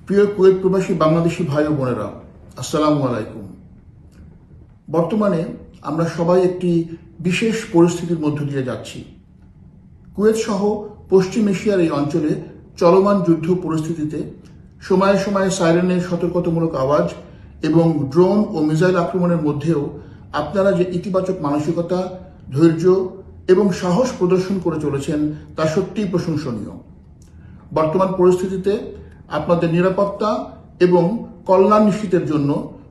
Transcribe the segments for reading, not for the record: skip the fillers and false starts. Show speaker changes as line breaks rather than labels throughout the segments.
প্রিয় কুয়েত প্রবাসী বাংলাদেশি ভাই ও বোনেরা, আসসালামু আলাইকুম। বর্তমানে আমরা সবাই একটি বিশেষ পরিস্থিতির মধ্য দিয়ে যাচ্ছি। কুয়েত সহ পশ্চিম এশিয়ার এই অঞ্চলে চলমান যুদ্ধ পরিস্থিতিতে সময়ে সময়ে সাইরেনের সতর্কতামূলক আওয়াজ এবং ড্রোন ও মিসাইল আক্রমণের মধ্যেও আপনারা যে ইতিবাচক মানসিকতা, ধৈর্য এবং সাহস প্রদর্শন করে চলেছেন তা সত্যিই প্রশংসনীয়। বর্তমান পরিস্থিতিতে আপনাদের নিরাপত্তা এবং কল্যাণ নিশ্চিতের জন্য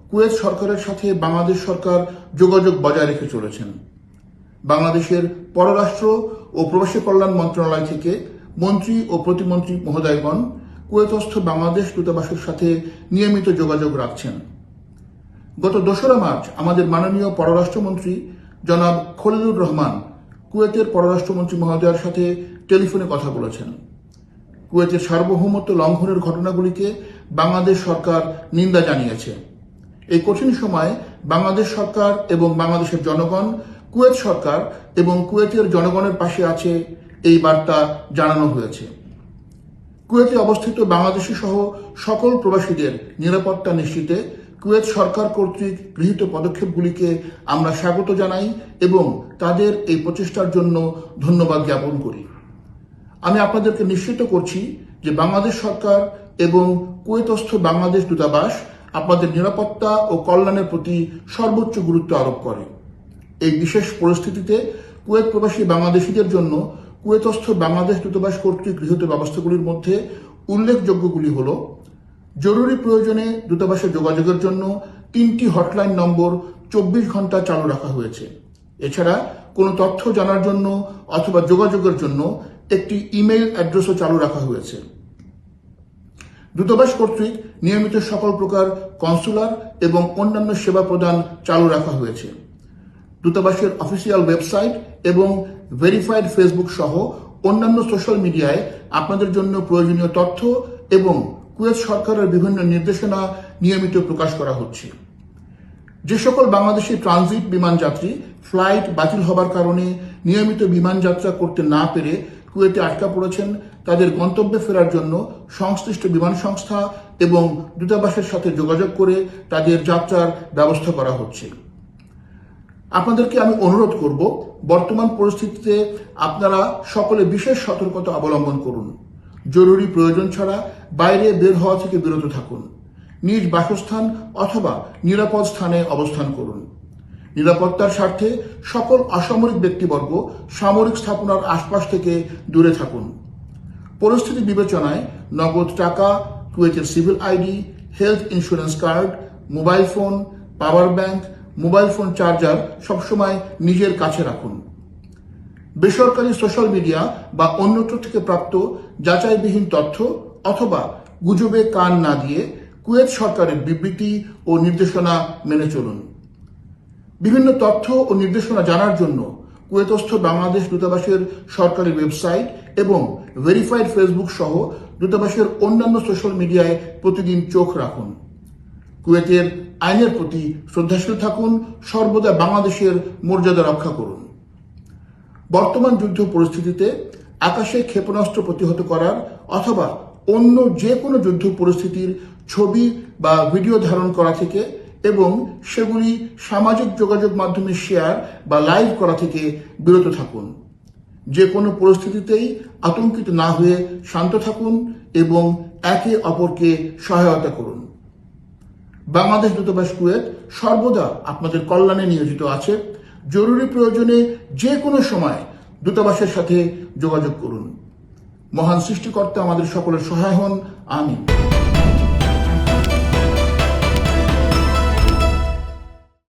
কুয়েত সরকারের সাথে বাংলাদেশ সরকার যোগাযোগ বজায় রেখে চলেছেন। বাংলাদেশের পররাষ্ট্র ও প্রবাসী কল্যাণ মন্ত্রণালয় থেকে মন্ত্রী ও প্রতিমন্ত্রী মহোদয়গণ কুয়েতস্থ বাংলাদেশ দূতাবাসের সাথে নিয়মিত যোগাযোগ রাখছেন। গত 2 মার্চ আমাদের মাননীয় পররাষ্ট্রমন্ত্রী জনাব খলিলুর রহমান কুয়েতের পররাষ্ট্রমন্ত্রী মহোদয়ের সাথে টেলিফোনে কথা বলেছেন। কুয়েতের সার্বভৌমত্ব লঙ্ঘনের ঘটনাগুলিকে বাংলাদেশ সরকার নিন্দা জানিয়েছে। এই কঠিন সময়ে বাংলাদেশ সরকার এবং বাংলাদেশের জনগণ কুয়েত সরকার এবং কুয়েতের জনগণের পাশে আছে, এই বার্তা জানানো হয়েছে। কুয়েতে অবস্থিত বাংলাদেশি সহ সকল প্রবাসীদের নিরাপত্তা নিশ্চিতে কুয়েত সরকার কর্তৃক গৃহীত পদক্ষেপগুলিকে আমরা স্বাগত জানাই এবং তাদের এই প্রচেষ্টার জন্য ধন্যবাদ জ্ঞাপন করি। আমি আপনাদেরকে নিশ্চিত করছি যে বাংলাদেশ সরকার এবং কুয়েতস্থ বাংলাদেশ দূতাবাস আপনাদের নিরাপত্তা ও কল্যাণের প্রতি সর্বোচ্চ গুরুত্ব আরোপ করে। এই বিশেষ পরিস্থিতিতে কুয়েত প্রবাসী বাংলাদেশিদের জন্য কুয়েতস্থ বাংলাদেশ দূতাবাস কর্তৃক গৃহীত ব্যবস্থাগুলির মধ্যে উল্লেখযোগ্যগুলি হল: জরুরি প্রয়োজনে দূতাবাসে যোগাযোগের জন্য 3টি হটলাইন নম্বর 24 ঘন্টা চালু রাখা হয়েছে। এছাড়া কোনো তথ্য জানার জন্য অথবা যোগাযোগের জন্য একটি ইমেইল অ্যাড্রেসও চালু রাখা হয়েছে। দূতাবাস কর্তৃক নিয়মিত সকল প্রকার কনসুলার এবং অন্যান্য সেবা প্রদান চালু রাখা হয়েছে। দূতাবাসের অফিসিয়াল ওয়েবসাইট এবং ভেরিফাইড ফেসবুক সহ অন্যান্য সোশ্যাল মিডিয়ায় আপনাদের জন্য প্রয়োজনীয় তথ্য এবং কুয়েত সরকারের বিভিন্ন নির্দেশনা নিয়মিত প্রকাশ করা হচ্ছে। যে সকল বাংলাদেশি ট্রানজিট বিমান যাত্রী ফ্লাইট বাতিল হবার কারণে নিয়মিত বিমান যাত্রা করতে না পেরে কুয়েতে আটকা পড়েছেন, তাদের গন্তব্যে ফেরার জন্য সংশ্লিষ্ট বিমান সংস্থা এবং দূতাবাসের সাথে যোগাযোগ করে তাদের যাত্রার ব্যবস্থা করা হচ্ছে। আপনাদেরকে আমি অনুরোধ করব, বর্তমান পরিস্থিতিতে আপনারা সকলে বিশেষ সতর্কতা অবলম্বন করুন। জরুরি প্রয়োজন ছাড়া বাইরে বের হওয়া থেকে বিরত থাকুন। নিজ বাসস্থান অথবা নিরাপদ স্থানে অবস্থান করুন। নিরাপত্তার স্বার্থে সকল অসামরিক ব্যক্তিবর্গ সামরিক স্থাপনার আশপাশ থেকে দূরে থাকুন। পরিস্থিতি বিবেচনায় নগদ টাকা, কুয়েতের civil ID, health insurance card, mobile phone, power bank, mobile phone charger সবসময় নিজের কাছে রাখুন। বেসরকারি সোশ্যাল মিডিয়া বা অন্যত্র থেকে প্রাপ্ত যাচাইবিহীন তথ্য অথবা গুজবে কান না দিয়ে কুয়েত সরকারের বিবৃতি ও নির্দেশনা মেনে চলুন। বিভিন্ন তথ্য ও নির্দেশনা জানার জন্য কুয়েতস্থ বাংলাদেশ দূতাবাসের সরকারি ওয়েবসাইট এবং ভেরিফাইড ফেসবুক সহ দূতাবাসের অন্যান্য সোশ্যাল মিডিয়ায় প্রতিদিন চোখ রাখুন। কুয়েতের আইনের প্রতি শ্রদ্ধাশীল থাকুন, সর্বদা বাংলাদেশের মর্যাদা রক্ষা করুন। বর্তমান যুদ্ধ পরিস্থিতিতে আকাশে ক্ষেপণাস্ত্র প্রতিহত করার অথবা অন্য যে কোনো যুদ্ধ পরিস্থিতির ছবি বা ভিডিও ধারণ করা থেকে এবং সেগুলি সামাজিক যোগাযোগ মাধ্যমে শেয়ার বা লাইভ করা থেকে বিরত থাকুন। যে কোনো পরিস্থিতিতেই আতঙ্কিত না হয়ে শান্ত থাকুন এবং একে অপরকে সহায়তা করুন। বাংলাদেশ দূতাবাস কুয়েত সর্বদা আপনাদের কল্যাণে নিয়োজিত আছে। জরুরি প্রয়োজনে যে কোনো সময় দূতাবাসের সাথে যোগাযোগ করুন। মহান সৃষ্টিকর্তা আমাদের সকলের সহায় হন। আমিন।